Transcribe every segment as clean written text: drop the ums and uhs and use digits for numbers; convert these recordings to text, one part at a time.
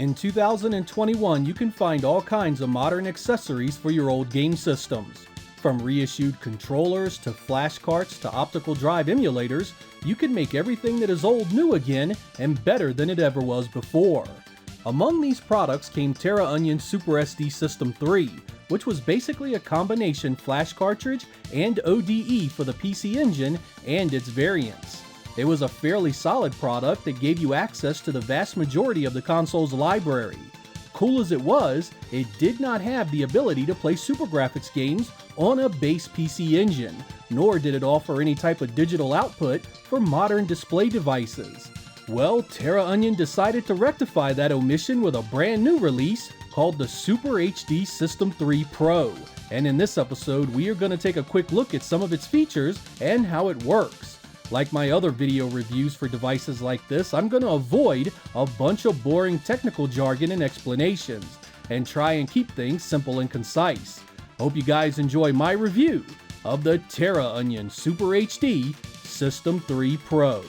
In 2021, you can find all kinds of modern accessories for your old game systems. From reissued controllers to flash carts to optical drive emulators, you can make everything that is old new again and better than it ever was before. Among these products came Terraonion Super SD System 3, which was basically a combination flash cartridge and ODE for the PC Engine and its variants. It was a fairly solid product that gave you access to the vast majority of the console's library. Cool as it was, it did not have the ability to play Supergrafx games on a base PC Engine, nor did it offer any type of digital output for modern display devices. Well, Terraonion decided to rectify that omission with a brand new release called the Super HD System 3 Pro, and in this episode we are going to take a quick look at some of its features and how it works. Like my other video reviews for devices like this, I'm going to avoid a bunch of boring technical jargon and explanations, and try and keep things simple and concise. Hope you guys enjoy my review of the Terraonion Super HD System 3 Pro.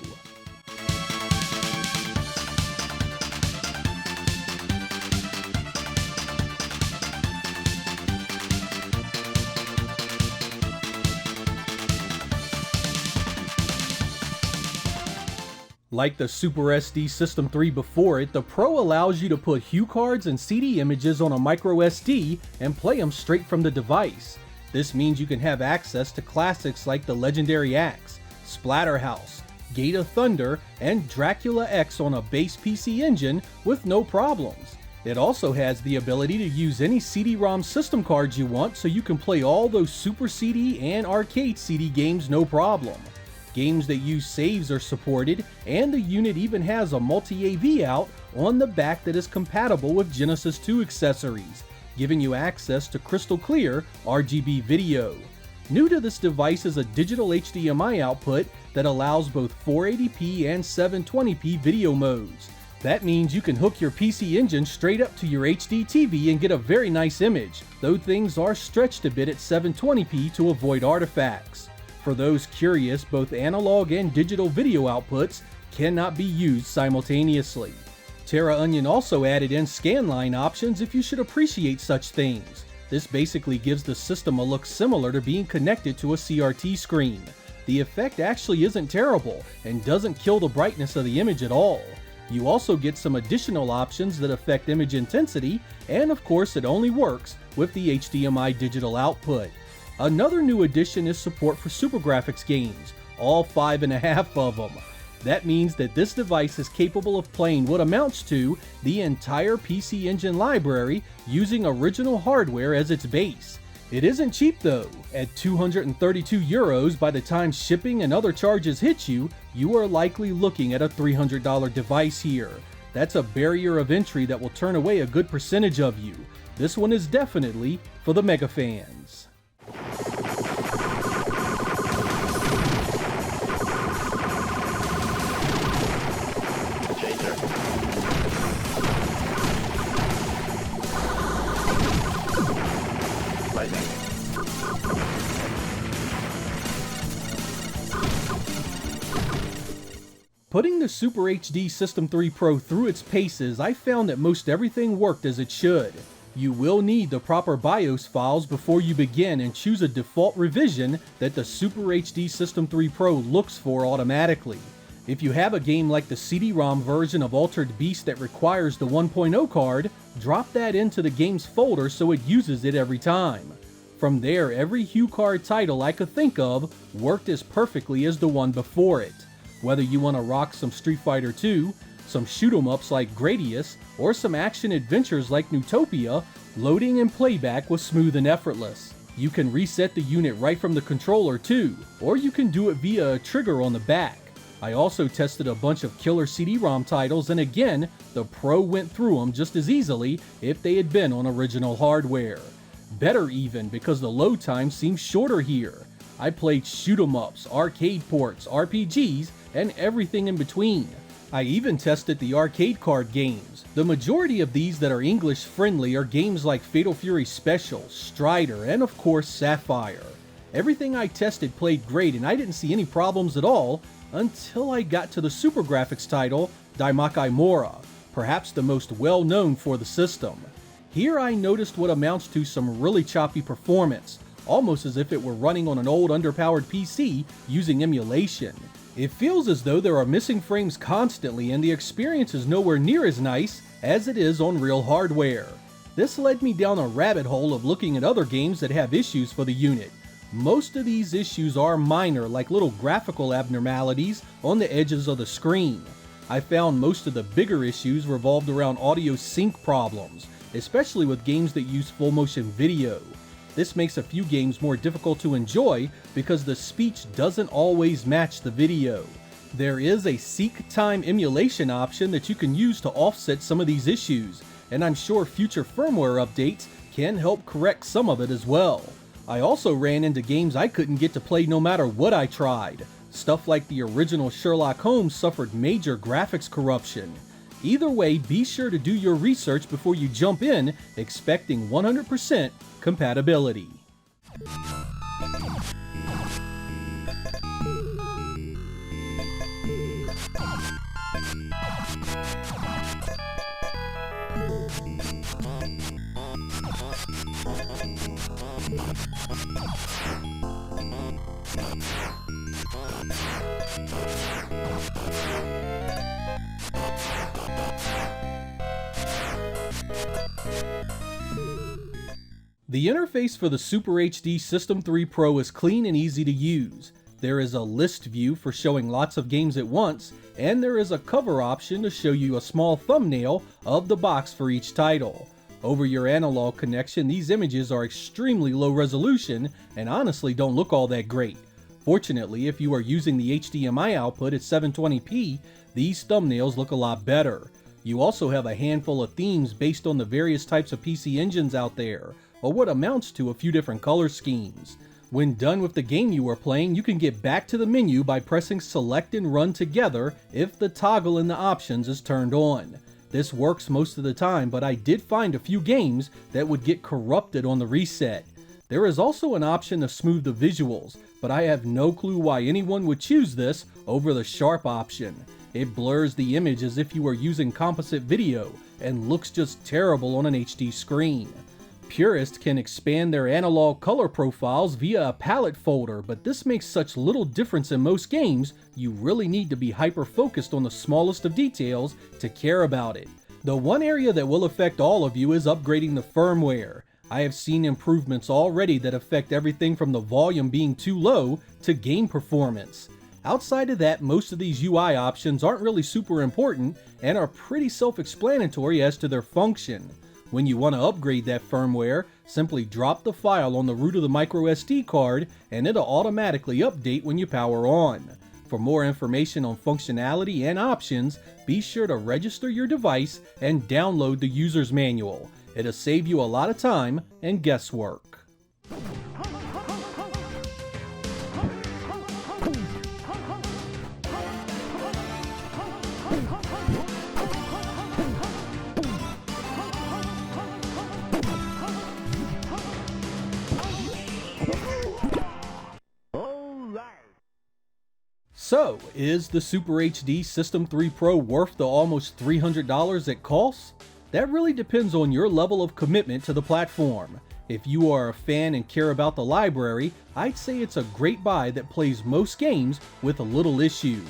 Like the Super SD System 3 before it, the Pro allows you to put HuCards and CD images on a micro SD and play them straight from the device. This means you can have access to classics like the legendary Axe, Splatterhouse, Gate of Thunder, and Dracula X on a base PC Engine with no problems. It also has the ability to use any CD-ROM system cards you want, so you can play all those Super CD and Arcade CD games no problem. Games that use saves are supported, and the unit even has a multi-AV out on the back that is compatible with Genesis 2 accessories, giving you access to crystal clear RGB video. New to this device is a digital HDMI output that allows both 480p and 720p video modes. That means you can hook your PC Engine straight up to your HD TV and get a very nice image, though things are stretched a bit at 720p to avoid artifacts. For those curious, both analog and digital video outputs cannot be used simultaneously. Terraonion also added in scanline options if you should appreciate such things. This basically gives the system a look similar to being connected to a CRT screen. The effect actually isn't terrible and doesn't kill the brightness of the image at all. You also get some additional options that affect image intensity, and of course it only works with the HDMI digital output. Another new addition is support for Supergrafx games, all 5.5 of them. That means that this device is capable of playing what amounts to the entire PC Engine library using original hardware as its base. It isn't cheap though. At €232 by the time shipping and other charges hit you, you are likely looking at a $300 device here. That's a barrier of entry that will turn away a good percentage of you. This one is definitely for the mega fans. Putting the Super HD System 3 Pro through its paces, I found that most everything worked as it should. You will need the proper BIOS files before you begin, and choose a default revision that the Super HD System 3 Pro looks for automatically. If you have a game like the CD-ROM version of Altered Beast that requires the 1.0 card, drop that into the game's folder so it uses it every time. From there, every HuCard title I could think of worked as perfectly as the one before it. Whether you want to rock some Street Fighter 2, some shoot-'em-ups like Gradius, or some action-adventures like Newtopia, loading and playback was smooth and effortless. You can reset the unit right from the controller too, or you can do it via a trigger on the back. I also tested a bunch of killer CD-ROM titles, and again, the Pro went through them just as easily if they had been on original hardware. Better even, because the load time seems shorter here. I played shoot-'em-ups, arcade ports, RPGs, and everything in between. I even tested the arcade card games. The majority of these that are English friendly are games like Fatal Fury Special, Strider, and of course Sapphire. Everything I tested played great, and I didn't see any problems at all until I got to the Supergrafx title, Daimakai Mora, perhaps the most well known for the system. Here I noticed what amounts to some really choppy performance, almost as if it were running on an old underpowered PC using emulation. It feels as though there are missing frames constantly and the experience is nowhere near as nice as it is on real hardware. This led me down a rabbit hole of looking at other games that have issues for the unit. Most of these issues are minor, like little graphical abnormalities on the edges of the screen. I found most of the bigger issues revolved around audio sync problems, especially with games that use full motion video. This makes a few games more difficult to enjoy because the speech doesn't always match the video. There is a seek time emulation option that you can use to offset some of these issues, and I'm sure future firmware updates can help correct some of it as well. I also ran into games I couldn't get to play no matter what I tried. Stuff like the original Sherlock Holmes suffered major graphics corruption. Either way, be sure to do your research before you jump in, expecting 100% compatibility. The interface for the Super HD System 3 Pro is clean and easy to use. There is a list view for showing lots of games at once, and there is a cover option to show you a small thumbnail of the box for each title. Over your analog connection, these images are extremely low resolution and honestly don't look all that great. Fortunately, if you are using the HDMI output at 720p, these thumbnails look a lot better. You also have a handful of themes based on the various types of PC engines out there, or what amounts to a few different color schemes. When done with the game you are playing, you can get back to the menu by pressing select and run together if the toggle in the options is turned on. This works most of the time, but I did find a few games that would get corrupted on the reset. There is also an option to smooth the visuals, but I have no clue why anyone would choose this over the sharp option. It blurs the image as if you were using composite video and looks just terrible on an HD screen. Purists can expand their analog color profiles via a palette folder, but this makes such little difference in most games, you really need to be hyper-focused on the smallest of details to care about it. The one area that will affect all of you is upgrading the firmware. I have seen improvements already that affect everything from the volume being too low to game performance. Outside of that, most of these UI options aren't really super important and are pretty self-explanatory as to their function. When you want to upgrade that firmware, simply drop the file on the root of the microSD card and it'll automatically update when you power on. For more information on functionality and options, be sure to register your device and download the user's manual. It'll save you a lot of time and guesswork. So, is the Super HD System 3 Pro worth the almost $300 it costs? That really depends on your level of commitment to the platform. If you are a fan and care about the library, I'd say it's a great buy that plays most games with a little issue.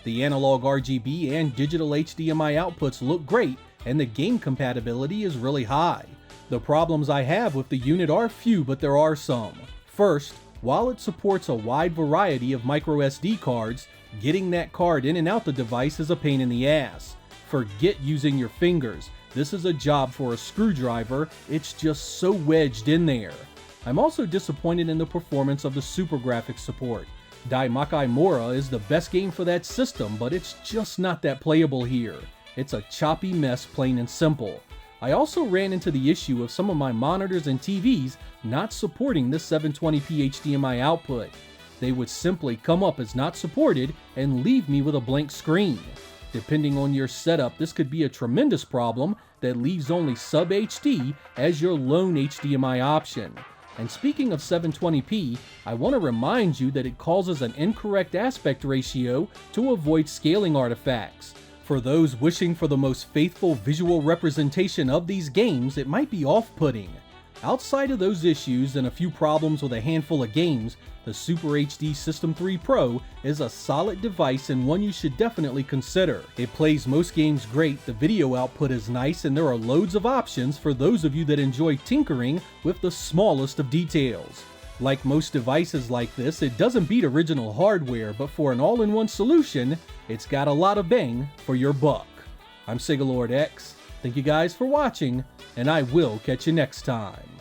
The analog RGB and digital HDMI outputs look great, and the game compatibility is really high. The problems I have with the unit are few, but there are some. First, while it supports a wide variety of microSD cards, getting that card in and out the device is a pain in the ass. Forget using your fingers. This is a job for a screwdriver, it's just so wedged in there. I'm also disappointed in the performance of the Supergrafx support. Daimakai Mora is the best game for that system, but it's just not that playable here. It's a choppy mess, plain and simple. I also ran into the issue of some of my monitors and TVs not supporting the 720p HDMI output. They would simply come up as not supported and leave me with a blank screen. Depending on your setup, this could be a tremendous problem that leaves only Sub HD as your lone HDMI option. And speaking of 720p, I want to remind you that it causes an incorrect aspect ratio to avoid scaling artifacts. For those wishing for the most faithful visual representation of these games, it might be off-putting. Outside of those issues and a few problems with a handful of games, the Super HD System 3 Pro is a solid device and one you should definitely consider. It plays most games great, the video output is nice, and there are loads of options for those of you that enjoy tinkering with the smallest of details. Like most devices like this, it doesn't beat original hardware, but for an all-in-one solution, it's got a lot of bang for your buck. I'm Sega Lord X. Thank you guys for watching, and I will catch you next time.